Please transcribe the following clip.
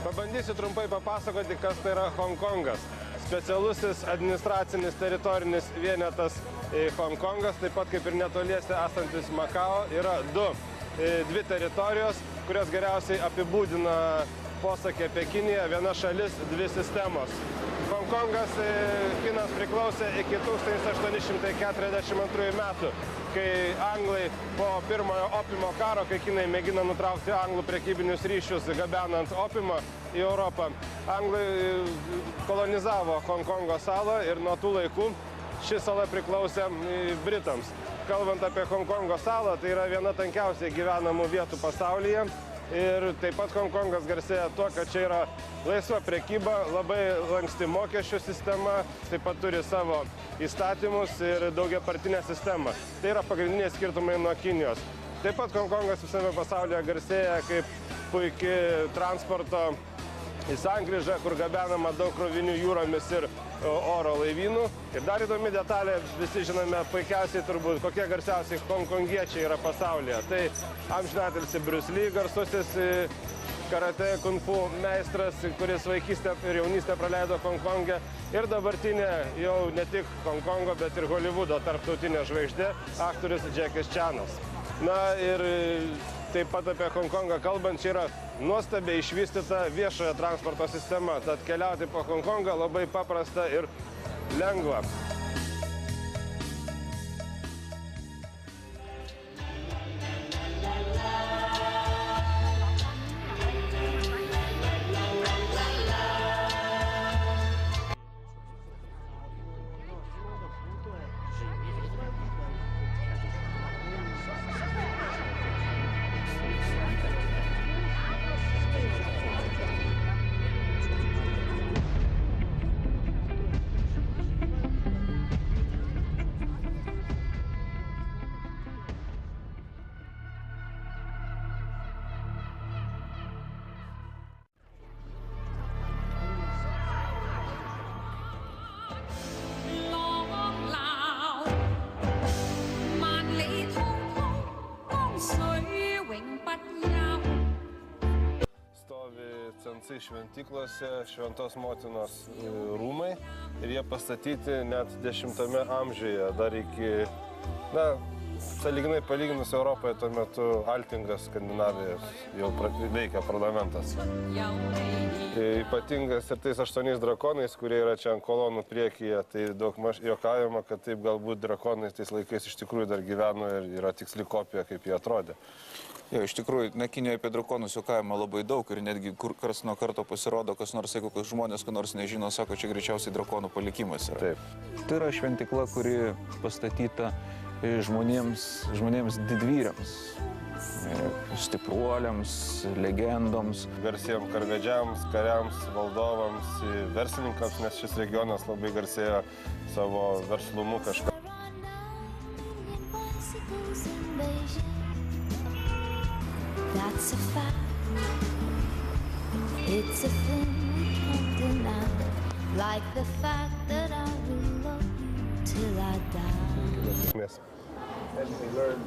Pabandysiu trumpai papasakoti, kas tai yra Honkongas. Specialusis administracinis teritorinis vienetas Honkongas, taip pat kaip ir netoliese esantis Makao, yra dvi teritorijos, kurios geriausiai apibūdina posakį apie Kiniją: viena šalis, dvi sistemos. Honkongas Kinams priklausė iki 1842 metų, kai anglai po pirmojo opimo karo, kai Kinai mėgino nutraukti anglų prekybinius ryšius gabenant opimą į Europą, anglai kolonizavo Honkongo salą ir nuo tų laikų ši sala priklausė Britams. Kalbant apie Honkongo salą, tai yra viena tankiausiai gyvenamų vietų pasaulyje. Ir taip pat Honkongas garsėja tuo, kad čia yra laisva prekyba, labai lanksti mokesčių sistema, taip pat turi savo įstatymus ir daugiapartinę sistemą. Tai yra pagrindiniai skirtumai nuo Kinijos. Taip pat Honkongas visame pasaulyje garsėja kaip puikiai transporto sankryža, kur gabenama daug krovinių jūromis ir oro laivynų. Ir dar įdomi detalė, visi žinome puikiausiai turbūt, kokie garsiausiai honkongiečiai yra pasaulyje. Tai amžinatilsį Bruce Lee, garsusis karate kung fu meistras, kuris vaikystę ir jaunystę praleido Honkonge. Ir dabartinė jau ne tik Honkongo, bet ir Hollywoodo tarptautinė žvaigždė, aktorius Jackie Chanas. Na ir taip pat apie Honkongą kalbant, čia yra nuostabiai išvystyta viešojo transporto sistema, tad keliauti po Honkongą labai paprasta ir lengva. Censai šventyklose Šventos Motinos rūmai ir jie pastatyti net 10 amžiuje, dar iki, sąlyginai palyginus Europoje tuo metu Altingas, Skandinavijos, jau veikia parlamentas. Ypatingas ir tais 8 drakonais, kurie yra čia ant kolonų priekyje, tai daugmaž juokaujama, kad taip galbūt drakonai tais laikais iš tikrųjų dar gyveno ir yra tiksli kopija, kaip jie atrodė. Jo, iš tikrųjų, Kinijoje apie drakonus juokavimo labai daug ir netgi karts nuo karto pasirodo, kas nors, jeigu žmonės, ko nors nežino, sako, čia greičiausiai drakonų palikimas yra. Taip. Tai yra šventykla, kuri pastatyta žmonėms didvyriams, stipruoliams, legendoms. Garsiems karvedžiams, kariams, valdovams, verslininkams, nes šis regionas labai garsėjo savo verslumu kažką. That's a fact. It's a thing we can't deny. Like the fact that I will love you till I die. Yes. And we learn